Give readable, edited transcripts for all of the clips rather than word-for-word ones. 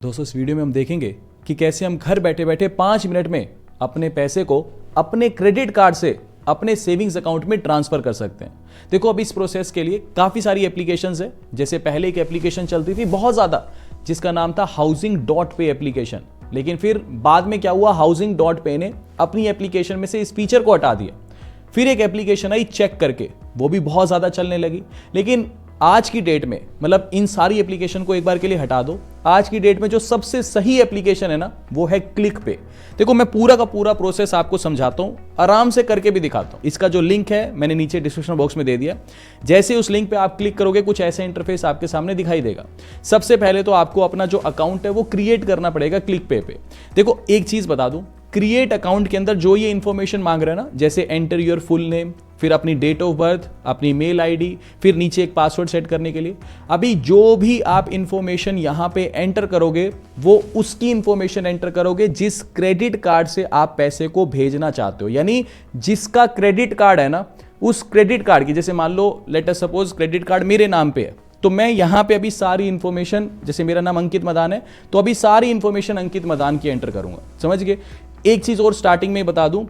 दोस्तों इस वीडियो में हम देखेंगे कि कैसे हम घर बैठे बैठे 5 मिनट में अपने पैसे को अपने क्रेडिट कार्ड से अपने सेविंग्स अकाउंट में ट्रांसफर कर सकते हैं। देखो अब इस प्रोसेस के लिए काफ़ी सारी एप्लीकेशंस है। जैसे पहले एक एप्लीकेशन चलती थी बहुत ज़्यादा जिसका नाम था हाउसिंग.पे एप्लीकेशन, लेकिन फिर बाद में क्या हुआ, हाउसिंग.पे ने अपनी एप्लीकेशन में से इस फीचर को हटा दिया। फिर एक एप्लीकेशन आई चेक करके, वो भी बहुत ज़्यादा चलने लगी। लेकिन आज की डेट में, मतलब इन सारी एप्लीकेशन को एक बार के लिए हटा दो, आज की डेट में जो सबसे सही एप्लीकेशन है ना वो है क्लिक पे। देखो मैं पूरा का पूरा प्रोसेस आपको समझाता हूं, आराम से करके भी दिखाता हूं। इसका जो लिंक है मैंने नीचे डिस्क्रिप्शन बॉक्स में दे दिया। जैसे उस लिंक पे आप क्लिक करोगे कुछ ऐसा इंटरफेस आपके सामने दिखाई देगा। सबसे पहले तो आपको अपना जो अकाउंट है वो क्रिएट करना पड़ेगा क्लिक पे। देखो एक चीज बता दूं, क्रिएट अकाउंट के अंदर जो ये इंफॉर्मेशन मांग रहा है ना, जैसे एंटर योर फुल नेम, फिर अपनी डेट ऑफ बर्थ, अपनी मेल आईडी, फिर नीचे एक पासवर्ड सेट करने के लिए, अभी जो भी आप इंफॉर्मेशन यहां पे एंटर करोगे वो उसकी इंफॉर्मेशन एंटर करोगे जिस क्रेडिट कार्ड से आप पैसे को भेजना चाहते हो। यानी जिसका क्रेडिट कार्ड है ना, उस क्रेडिट कार्ड की, जैसे मान लो let us suppose credit card मेरे नाम पे है, तो मैं यहां पे अभी सारी इंफॉर्मेशन, जैसे मेरा नाम अंकित मदान है तो अभी सारी इंफॉर्मेशन अंकित मदान की एंटर करूंगा। समझ गए। एक चीज और स्टार्टिंग में बता दूं,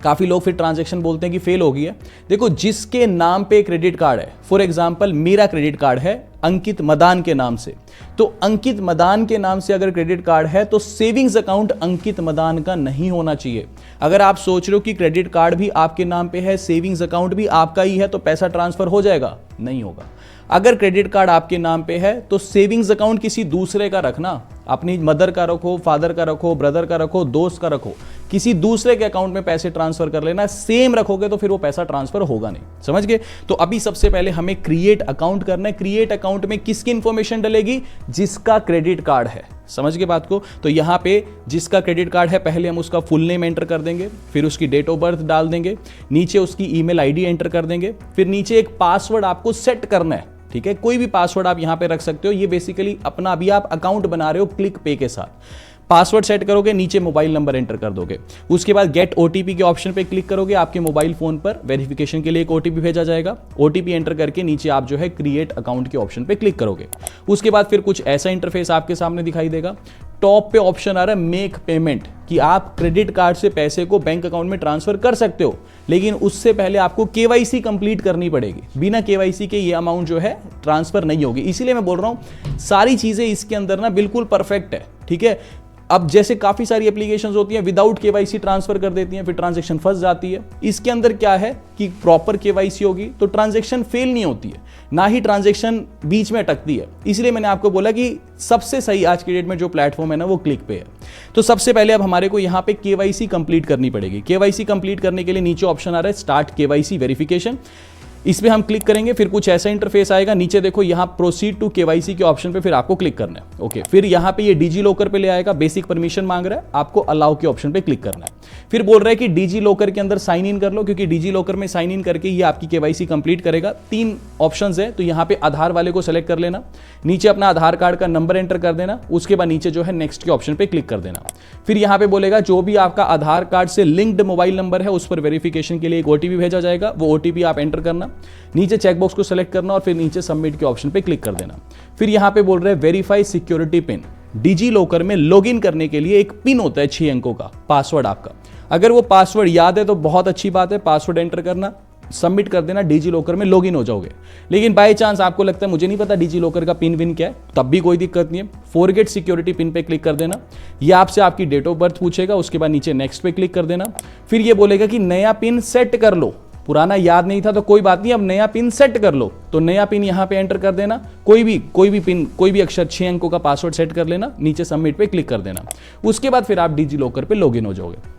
काफी लोग फिर ट्रांजैक्शन बोलते हैं कि फेल हो गई है। देखो जिसके नाम पे क्रेडिट कार्ड है, फॉर एग्जांपल मेरा क्रेडिट कार्ड है अंकित मदान के नाम से, तो अंकित मदान के नाम से अगर क्रेडिट कार्ड है तो सेविंग्स अकाउंट अंकित मदान का नहीं होना चाहिए। अगर आप सोच रहे हो कि क्रेडिट कार्ड भी आपके नाम पे है, सेविंग्स अकाउंट भी आपका ही है, तो पैसा ट्रांसफर हो जाएगा, नहीं होगा। अगर क्रेडिट कार्ड आपके नाम पे है तो सेविंग्स अकाउंट किसी दूसरे का रखना, अपनी मदर का रखो, फादर का रखो, ब्रदर का रखो, दोस्त का रखो, किसी दूसरे के अकाउंट में पैसे ट्रांसफर कर लेना। सेम रखोगे तो फिर वो पैसा ट्रांसफर होगा नहीं। समझ गए। तो अभी सबसे पहले हमें क्रिएट अकाउंट करना है। क्रिएट अकाउंट में किसकी इंफॉर्मेशन डलेगी, जिसका क्रेडिट कार्ड है। समझ गए बात को। तो यहां पे जिसका क्रेडिट कार्ड है पहले हम उसका फुल नेम एंटर कर देंगे, फिर उसकी डेट ऑफ बर्थ डाल देंगे, नीचे उसकी ईमेल आईडी एंटर कर देंगे, फिर नीचे एक पासवर्ड आपको सेट करना है। ठीक है, कोई भी पासवर्ड आप यहां पे रख सकते हो। ये बेसिकली अपना अभी आप अकाउंट बना रहे हो क्लिक पे के साथ। पासवर्ड सेट करोगे, नीचे मोबाइल नंबर एंटर कर दोगे, उसके बाद गेट ओटीपी के ऑप्शन पे क्लिक करोगे, आपके मोबाइल फोन पर वेरिफिकेशन के लिए एक ओटीपी भेजा जाएगा। ओटीपी एंटर करके नीचे आप जो है क्रिएट अकाउंट के ऑप्शन पे क्लिक करोगे। उसके बाद फिर कुछ ऐसा इंटरफेस आपके सामने दिखाई देगा। टॉप पे ऑप्शन आ रहा है मेक पेमेंट, कि आप क्रेडिट कार्ड से पैसे को बैंक अकाउंट में ट्रांसफर कर सकते हो, लेकिन उससे पहले आपको केवाईसी कंप्लीट करनी पड़ेगी। बिना केवाईसी के ये अमाउंट जो है ट्रांसफर नहीं होगी। इसीलिए मैं बोल रहा हूं सारी चीजें इसके अंदर ना बिल्कुल परफेक्ट है। ठीक है। अब जैसे काफी सारी एप्लीकेशंस होती हैं विदाउट केवाईसी ट्रांसफर कर देती हैं, फिर ट्रांजैक्शन फंस जाती है। इसके अंदर क्या है कि प्रॉपर केवाईसी होगी तो ट्रांजैक्शन फेल नहीं होती है, ना ही ट्रांजैक्शन बीच में अटकती है। इसलिए मैंने आपको बोला कि सबसे सही आज की डेट में जो प्लेटफॉर्म है ना वो क्लिक पे है। तो सबसे पहले अब हमारे को यहाँ पे केवाईसी कंप्लीट करनी पड़ेगी। केवाईसी कंप्लीट करने के लिए नीचे ऑप्शन आ रहा है स्टार्ट केवाईसी वेरिफिकेशन, इस पे हम क्लिक करेंगे। फिर कुछ ऐसा इंटरफेस आएगा। नीचे देखो यहाँ प्रोसीड टू केवाईसी के ऑप्शन पे फिर आपको क्लिक करना है। ओके, फिर यहाँ पे ये डिजी लॉकर पे ले आएगा, बेसिक परमिशन मांग रहा है, आपको अलाउ के ऑप्शन पे क्लिक करना है। फिर बोल रहा है कि डिजी लॉकर के अंदर साइन इन कर लो, क्योंकि डिजी लॉकर में साइन इन करके ये आपकी केवाईसी कंप्लीट करेगा। 3 ऑप्शंस है, तो यहाँ पे आधार वाले को सेलेक्ट कर लेना, नीचे अपना आधार कार्ड का नंबर एंटर कर देना, उसके बाद नीचे जो है नेक्स्ट के ऑप्शन पे क्लिक कर देना। फिर यहाँ पे बोलेगा जो भी आपका आधार कार्ड से लिंक्ड मोबाइल नंबर है उस पर वेरिफिकेशन के लिए एक ओटीपी भेजा जाएगा, वो ओटीपी आप एंटर करना, नीचे चेकबॉक्स को सेलेक्ट करना और फिर नीचे सबमिट के ऑप्शन पे क्लिक कर देना। फिर यहां पे बोल रहे हैं verify security pin. Digi locker में लॉगिन करने के लिए एक पिन होता है 6 अंकों का पासवर्ड आपका। अगर वो पासवर्ड याद है तो बहुत अच्छी बात है, पासवर्ड एंटर करना, सबमिट कर देना, डिजी लॉकर में लॉगिन हो जाओगे। लेकिन बाय चांस आपको लगता है मुझे नहीं पता डिजी लॉकर का पिन विन क्या है, तब भी कोई दिक्कत नहीं है, फॉरगेट सिक्योरिटी पिन पे क्लिक कर देना। ये आपसे आपकी डेट ऑफ बर्थ पूछेगा, उसके बाद नीचे नेक्स्ट पे क्लिक कर देना। फिर ये बोलेगा कि नया पिन सेट कर लो, पुराना याद नहीं था तो कोई बात नहीं, अब नया पिन सेट कर लो। तो नया पिन यहां पे एंटर कर देना, कोई भी पिन, कोई भी अक्षर 6 अंकों का पासवर्ड सेट कर लेना, नीचे सबमिट पे क्लिक कर देना। उसके बाद फिर आप डिजी लॉकर पे लॉगिन हो जाओगे।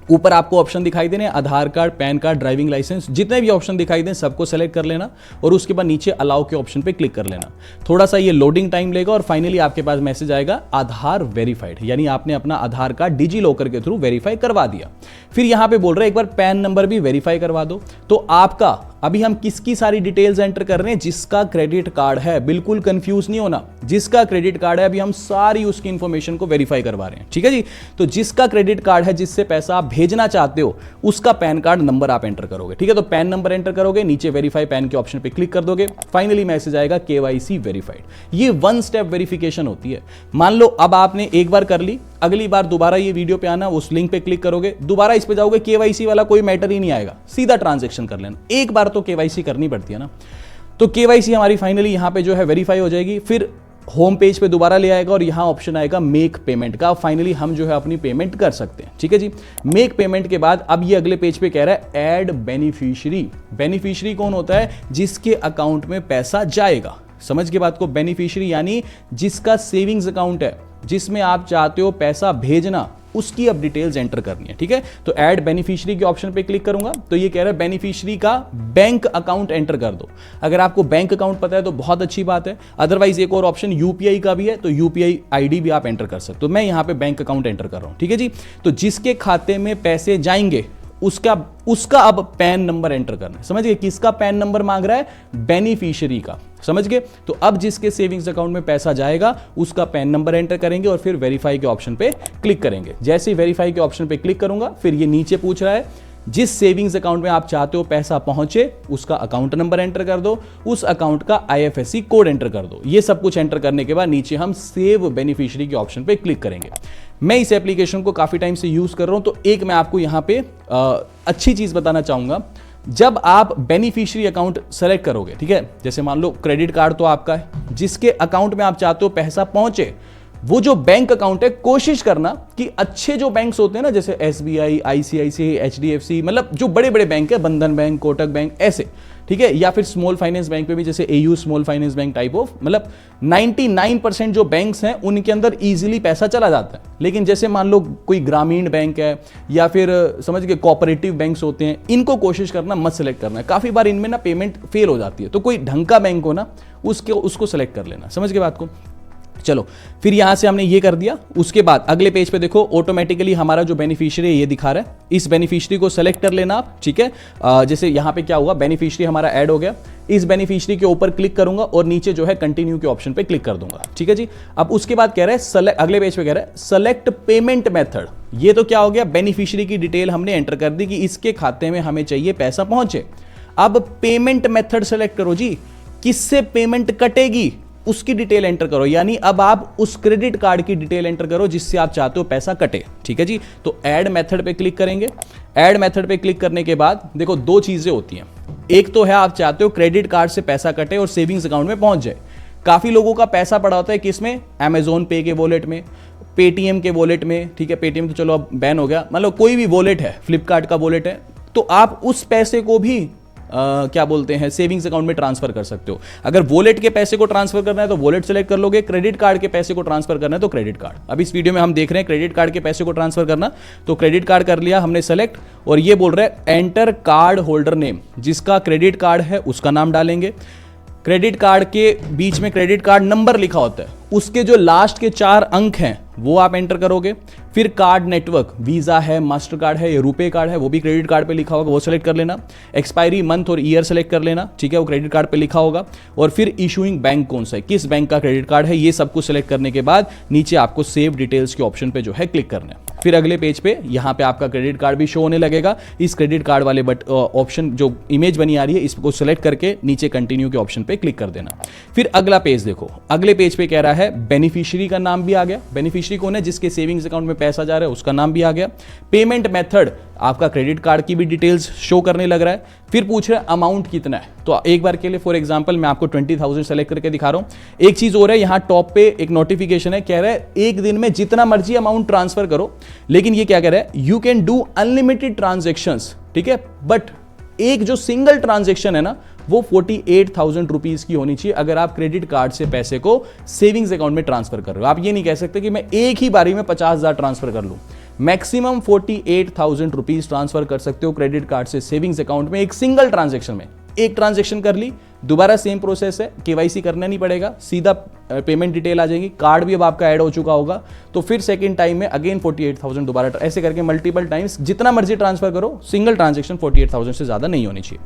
ऊपर आपको ऑप्शन दिखाई देने, Aadhaar card, PAN card, driving licence, जितने भी ऑप्शन दिखाई दें सबको सेलेक्ट कर लेना और उसके बाद नीचे अलाउ के ऑप्शन पे क्लिक कर लेना। थोड़ा सा ये लोडिंग टाइम लेगा और फाइनली आपके पास मैसेज आएगा आधार वेरीफाइड, यानी आपने अपना आधार कार्ड डिजी लॉकर के थ्रू वेरीफाई करवा दिया। फिर यहां पे बोल रहे हैं एक बार पैन नंबर भी वेरीफाई करवा दो। तो आपका अभी हम किसकी सारी डिटेल्स एंटर कर रहे हैं? जिसका क्रेडिट कार्ड है, बिल्कुल कंफ्यूज नहीं होना। जिसका क्रेडिट कार्ड है अभी हम सारी उसकी इंफॉर्मेशन को वेरीफाई करवा रहे हैं, ठीक है जी। तो जिसका क्रेडिट कार्ड है, जिससे पैसा आप भेजना चाहते हो, उसका पैन कार्ड नंबर आप एंटर करोगे, ठीक है। तो पैन नंबर एंटर करोगे, नीचे वेरीफाई पैन के ऑप्शन पे क्लिक कर दोगे, फाइनली मैसेज आएगा KYC वेरीफाइड। ये वन स्टेप वेरिफिकेशन होती है। मान लो अब आपने एक बार कर ली, अगली बार दोबारा ये वीडियो पे आना, उस लिंक पे क्लिक करोगे, दोबारा इस पे जाओगे, KYC वाला कोई मैटर ही नहीं आएगा, सीधा ट्रांजैक्शन कर लेना। एक बार तो KYC करनी पड़ती है ना। तो KYC हमारी फाइनली यहां पे जो है वेरीफाई हो जाएगी। फिर होम पेज पे दोबारा ले आएगा और यहां ऑप्शन आएगा मेक पेमेंट का। फाइनली हम जो है अपनी पेमेंट कर सकते हैं, ठीक है जी। मेक पेमेंट के बाद अब ये अगले पेज पे कह रहा है ऐड बेनिफिशियरी। बेनिफिशियरी कौन होता है? जिसके अकाउंट में पैसा जाएगा। समझ के बात को? बेनिफिशियरी यानी जिसका सेविंग्स अकाउंट है, जिसमें आप चाहते हो पैसा भेजना, उसकी अब डिटेल्स एंटर करनी है, ठीक है। तो ऐड बेनिफिशियरी के ऑप्शन पे क्लिक करूंगा तो ये कह रहा है बेनिफिशियरी का बैंक अकाउंट एंटर कर दो। अगर आपको बैंक अकाउंट पता है तो बहुत अच्छी बात है, अदरवाइज एक और ऑप्शन UPI का भी है, तो UPI ID भी आप एंटर कर सकते हो। मैं यहां पे बैंक अकाउंट एंटर कर रहा हूं, ठीक है जी। तो जिसके खाते में पैसे जाएंगे उसका अब पैन नंबर एंटर करना है। समझ गए? किसका पैन नंबर मांग रहा है? बेनिफिशियरी का। समझ गए? तो अब जिसके सेविंग्स अकाउंट में पैसा जाएगा उसका पैन नंबर एंटर करेंगे और फिर वेरीफाई के ऑप्शन पे क्लिक करेंगे। जैसे ही वेरीफाई के ऑप्शन पे क्लिक करूंगा, फिर ये नीचे पूछ रहा है जिस सेविंग्स अकाउंट में आप चाहते हो पैसा पहुंचे, उसका अकाउंट नंबर एंटर कर दो, उस अकाउंट का IFSC कोड एंटर कर दो। ये सब कुछ एंटर करने के बाद नीचे हम सेव बेनिफिशियरी के ऑप्शन पे क्लिक करेंगे। मैं इस एप्लीकेशन को काफी टाइम से यूज कर रहा हूं, तो एक मैं आपको यहां पे अच्छी चीज बताना चाहूंगा। जब आप बेनिफिशियरी अकाउंट सेलेक्ट करोगे, ठीक है, जैसे मान लो क्रेडिट कार्ड तो आपका है, जिसके अकाउंट में आप चाहते हो पैसा पहुंचे, वो जो बैंक अकाउंट है, कोशिश करना कि अच्छे जो बैंक्स होते हैं ना, जैसे SBI, ICICI, HDFC, मतलब जो बड़े बड़े बैंक है, बंधन बैंक, कोटक बैंक, ऐसे, ठीक है, या फिर स्मॉल फाइनेंस बैंक पे भी जैसे AU small finance bank type of, मतलब 99% जो बैंक्स हैं उनके अंदर इजीली पैसा चला जाता है। लेकिन जैसे मान लो कोई ग्रामीण बैंक है या फिर समझ के कोऑपरेटिव बैंक्स होते हैं, इनको कोशिश करना मत सेलेक्ट करना है। काफी बार इनमें ना पेमेंट फेल हो जाती है, तो कोई ढंग का बैंक हो ना, उसको सेलेक्ट कर लेना। समझ के बात को? चलो, फिर यहां से हमने ये कर दिया। उसके बाद अगले पेज पे देखो, ऑटोमेटिकली हमारा जो बेनिफिशियरी है ये दिखा रहा है। इस बेनिफिशियरी को सेलेक्ट कर लेना आप, ठीक है। जैसे यहां पे क्या हुआ, बेनिफिशियरी हमारा ऐड हो गया। इस बेनिफिशियरी के ऊपर क्लिक करूंगा और नीचे जो है कंटिन्यू के ऑप्शन पे क्लिक कर दूंगा, ठीक है जी। अब उसके बाद कह रहा है अगले पेज पे कह रहा है सेलेक्ट पेमेंट मेथड। ये तो क्या हो गया, बेनिफिशियरी की डिटेल हमने एंटर कर दी कि इसके खाते में हमें चाहिए पैसा पहुंचे। अब पेमेंट मेथड सेलेक्ट करो जी, किससे पेमेंट कटेगी उसकी डिटेल एंटर करो। यानी अब आप उस क्रेडिट कार्ड की डिटेल एंटर करो जिससे आप चाहते हो पैसा कटे, ठीक है जी। तो ऐड मेथड पे क्लिक करेंगे। ऐड मेथड पे क्लिक करने के बाद देखो दो चीजें होती हैं। एक तो है आप चाहते हो क्रेडिट कार्ड से पैसा कटे और सेविंग्स अकाउंट में पहुंच जाए। काफी लोगों का पैसा पड़ा होता है किसमें, अमेजोन पे के वॉलेट में, पेटीएम के वॉलेट में, ठीक है, पेटीएम तो चलो अब बैन हो गया, मतलब कोई भी वॉलेट है, फ्लिपकार्ट का वॉलेट है, तो आप उस पैसे को भी क्या बोलते हैं सेविंग्स अकाउंट में ट्रांसफर कर सकते हो। अगर वॉलेट के पैसे को ट्रांसफर करना है तो वॉलेट सेलेक्ट कर लोगे, क्रेडिट कार्ड के पैसे को ट्रांसफर करना है तो क्रेडिट कार्ड। अब इस वीडियो में हम देख रहे हैं क्रेडिट कार्ड के पैसे को ट्रांसफर करना, तो क्रेडिट कार्ड कर लिया हमने सेलेक्ट, और ये बोल रहा है एंटर कार्ड होल्डर नेम। जिसका क्रेडिट कार्ड है उसका नाम डालेंगे। क्रेडिट कार्ड के बीच में क्रेडिट कार्ड नंबर लिखा होता है, उसके जो लास्ट के 4 अंक हैं वो आप एंटर करोगे। फिर कार्ड नेटवर्क, वीजा है, मास्टर कार्ड है या रुपे कार्ड है, वो भी क्रेडिट कार्ड पे लिखा होगा, वो सेलेक्ट कर लेना। एक्सपायरी मंथ और ईयर सेलेक्ट कर लेना, ठीक है, वो क्रेडिट कार्ड पे लिखा होगा। और फिर इशूइंग बैंक कौन सा है, किस बैंक का क्रेडिट कार्ड है, ये सब कुछ सेलेक्ट करने के बाद नीचे आपको सेव डिटेल्स के ऑप्शन पे जो है क्लिक करना है। फिर अगले पेज पे यहाँ पे आपका क्रेडिट कार्ड भी शो होने लगेगा। इस क्रेडिट कार्ड वाले ऑप्शन जो इमेज बनी आ रही है इसको सेलेक्ट करके नीचे कंटिन्यू के ऑप्शन पे क्लिक कर देना। फिर अगला पेज देखो, अगले पेज पे कह रहा है बेनिफिशियरी का नाम भी आ गया। बेनिफिशियरी कौन है, जिसके सेविंग्स अकाउंट में पैसा जा रहा है उसका नाम भी आ गया। पेमेंट मेथड, आपका क्रेडिट कार्ड की भी डिटेल्स शो करने लग रहा है। फिर पूछ रहा है अमाउंट कितना है, तो एक बार के लिए फॉर एग्जांपल मैं आपको 20,000 सेलेक्ट करके दिखा रहा हूं। एक चीज और है, यहां टॉप पे एक नोटिफिकेशन है, कह रहा है एक दिन में जितना मर्जी अमाउंट ट्रांसफर करो, लेकिन ये क्या कह रहा है, you can do unlimited transactions, ठीक है, बट एक जो सिंगल ट्रांजेक्शन है ना वो 48,000 रुपीज की होनी चाहिए अगर आप क्रेडिट कार्ड से पैसे को सेविंग्स अकाउंट में ट्रांसफर कर रहे हो। आप ये नहीं कह सकते कि मैं एक ही बारी में 50,000 ट्रांसफर कर लूं। मैक्सिमम 48,000 रुपीज ट्रांसफर कर सकते हो क्रेडिट कार्ड से सेविंग्स अकाउंट में एक सिंगल ट्रांजेक्शन में। एक ट्रांजेक्शन कर ली, दोबारा सेम प्रोसेस है, केवाईसी करना नहीं पड़ेगा, सीधा पेमेंट डिटेल आ जाएगी, कार्ड भी अब आपका ऐड हो चुका होगा, तो फिर सेकंड टाइम में अगेन 48,000 दोबारा, ऐसे करके मल्टीपल टाइम्स जितना मर्जी ट्रांसफर करो, सिंगल ट्रांजेक्शन 48,000 से ज्यादा नहीं होनी चाहिए।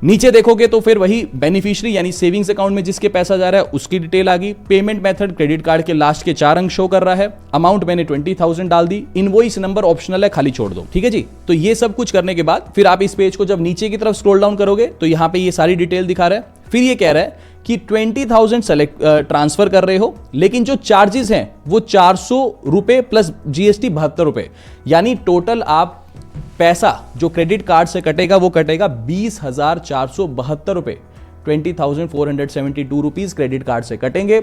नीचे देखोगे तो फिर वही बेनिफिशियरी यानी सेविंग्स अकाउंट में जिसके पैसा जा रहा है उसकी डिटेल आ गई। पेमेंट मेथड क्रेडिट कार्ड के लास्ट के 4 अंक शो कर रहा है। अमाउंट मैंने 20,000 डाल दी। इनवॉइस नंबर ऑप्शनल है, खाली छोड़ दो। ठीक है जी। तो ये सब कुछ करने के बाद फिर आप इस पेज को जब नीचे की तरफ स्क्रॉल डाउन करोगे तो यहां पे ये सारी डिटेल दिखा रहा है। फिर ये कह रहा है कि 20,000 सेलेक्ट ट्रांसफर कर रहे हो, लेकिन जो चार्जेस हैं वो 400 रुपए प्लस जीएसटी 72 रुपए, यानी टोटल आप पैसा जो क्रेडिट कार्ड से कटेगा वो कटेगा 20,472 रुपए। 20,472 रुपीज क्रेडिट कार्ड से कटेंगे,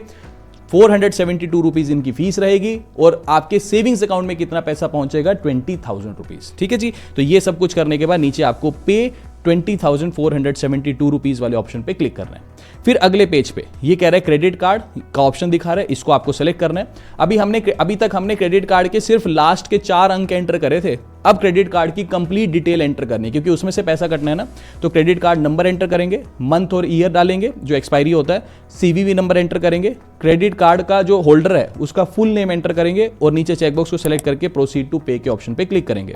472 रुपीज इनकी फीस रहेगी और आपके सेविंग्स अकाउंट में कितना पैसा पहुंचेगा 20,000 रुपीज। ठीक है जी। तो ये सब कुछ करने के बाद नीचे आपको पे 20,472 रुपीज वाले ऑप्शन पे क्लिक करना है। फिर अगले पेज पे ये कह रहा है क्रेडिट कार्ड का ऑप्शन दिखा रहा है, इसको आपको सेलेक्ट करना है। अभी तक हमने क्रेडिट कार्ड के सिर्फ लास्ट के 4 अंक एंटर करे थे। अब क्रेडिट कार्ड की कंप्लीट डिटेल एंटर करनी है क्योंकि उसमें से पैसा कटना है ना। तो क्रेडिट कार्ड नंबर एंटर करेंगे, मंथ और ईयर डालेंगे जो एक्सपायरी होता है, सीवीवी नंबर एंटर करेंगे, क्रेडिट कार्ड का जो होल्डर है उसका फुल नेम एंटर करेंगे और नीचे चेकबॉक्स को सेलेक्ट करके प्रोसीड टू पे के ऑप्शन पे क्लिक करेंगे।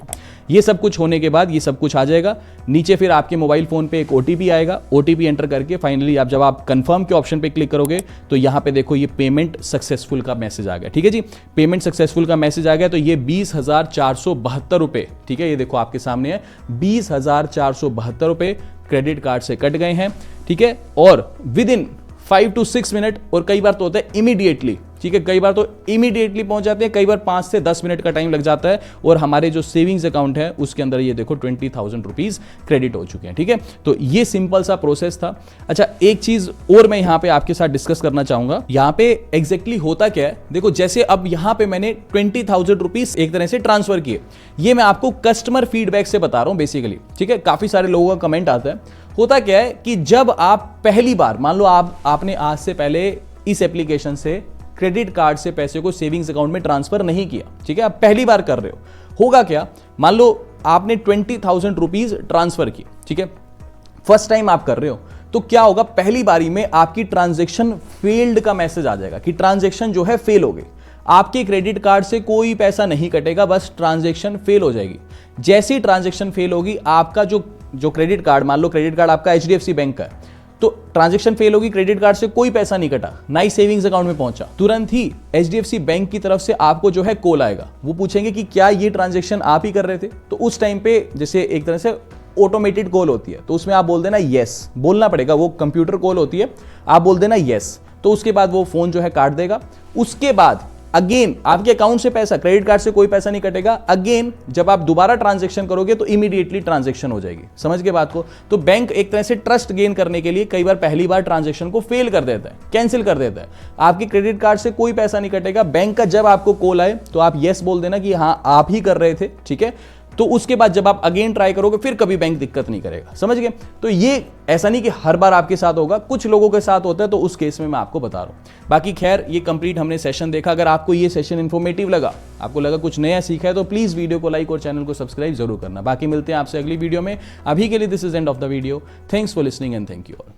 ये सब कुछ होने के बाद ये सब कुछ आ जाएगा। नीचे फिर आपके मोबाइल फोन पे एक ओटीपी आएगा। ओटीपी एंटर करके फाइनली जब आप कंफर्म के ऑप्शन पे क्लिक करोगे तो यहां पे देखो ये पेमेंट सक्सेसफुल का मैसेज आ गया। ठीक है जी। पेमेंट सक्सेसफुल का मैसेज आ गया तो ये 20,472 रुपए, ठीक है, ये देखो आपके सामने है 20,472 रुपए क्रेडिट कार्ड से कट गए हैं। ठीक है। और विद इन 5 to 6 मिनट, और कई बार तो होता है इमीडिएटली। ठीक है, कई बार तो इमीडिएटली पहुंच जाते हैं, कई बार 5 से 10 मिनट का टाइम लग जाता है और हमारे जो सेविंग्स अकाउंट है उसके अंदर ये देखो 20,000 रुपीज क्रेडिट हो चुके हैं। ठीक है। तो ये सिंपल सा प्रोसेस था। अच्छा, एक चीज और मैं यहां पे आपके साथ डिस्कस करना चाहूंगा। यहां पे एग्जैक्टली होता क्या है, देखो जैसे अब यहां पे मैंने 20,000 रुपीज एक तरह से ट्रांसफर किए। ये मैं आपको कस्टमर फीडबैक से बता रहा हूं बेसिकली। ठीक है। काफी सारे लोगों का कमेंट आता है। होता क्या है कि जब आप पहली बार, मान लो आपने आज से पहले इस एप्लीकेशन से क्रेडिट कार्ड से पैसे को सेविंग्स अकाउंट में ट्रांसफर नहीं किया, ठीक है, आप पहली बार कर रहे हो, होगा क्या, मान लो आपने 20,000 रुपीज ट्रांसफर की, ठीक है, फर्स्ट टाइम आप कर रहे हो, तो क्या होगा, पहली बारी में आपकी ट्रांजैक्शन फेल्ड का मैसेज आ जाएगा कि ट्रांजैक्शन जो है फेल हो गई। आपके क्रेडिट कार्ड से कोई पैसा नहीं कटेगा, बस ट्रांजैक्शन फेल हो जाएगी। जैसी ट्रांजैक्शन फेल होगी, आपका जो क्रेडिट कार्ड, मान लो क्रेडिट कार्ड आपका HDFC बैंक का है, तो ट्रांजैक्शन फेल होगी, क्रेडिट कार्ड से कोई पैसा नहीं कटा, ना ही सेविंग्स अकाउंट में पहुंचा, तुरंत ही HDFC बैंक की तरफ से आपको जो है कॉल आएगा। वो पूछेंगे कि क्या ये ट्रांजैक्शन आप ही कर रहे थे, तो उस टाइम पे जैसे एक तरह से ऑटोमेटेड कॉल होती है, तो उसमें आप बोल देना यस, बोलना पड़ेगा, वो कंप्यूटर कॉल होती है, आप बोल देना यस, तो उसके बाद वो फोन जो है काट देगा। उसके बाद अगेन आपके अकाउंट से पैसा, क्रेडिट कार्ड से कोई पैसा नहीं कटेगा, अगेन जब आप दोबारा ट्रांजैक्शन करोगे तो इमीडिएटली ट्रांजैक्शन हो जाएगी। समझ गए बात को। तो बैंक एक तरह से ट्रस्ट गेन करने के लिए कई बार पहली बार ट्रांजैक्शन को फेल कर देता है, कैंसिल कर देता है। आपके क्रेडिट कार्ड से कोई पैसा नहीं कटेगा, बैंक का जब आपको कॉल आए तो आप यस बोल देना कि हाँ आप ही कर रहे थे, ठीक है, तो उसके बाद जब आप अगेन ट्राई करोगे फिर कभी बैंक दिक्कत नहीं करेगा। समझ गए। तो ये ऐसा नहीं कि हर बार आपके साथ होगा, कुछ लोगों के साथ होता है, तो उस केस में मैं आपको बता रहा हूं। बाकी खैर, ये कंप्लीट हमने सेशन देखा। अगर आपको ये सेशन इन्फॉर्मेटिव लगा, आपको लगा कुछ नया सीखा है, तो प्लीज वीडियो को लाइक और चैनल को सब्सक्राइब जरूर करना। बाकी मिलते हैं आपसे अगली वीडियो में। अभी के लिए this is end of the video. Thanks for listening and thank you all.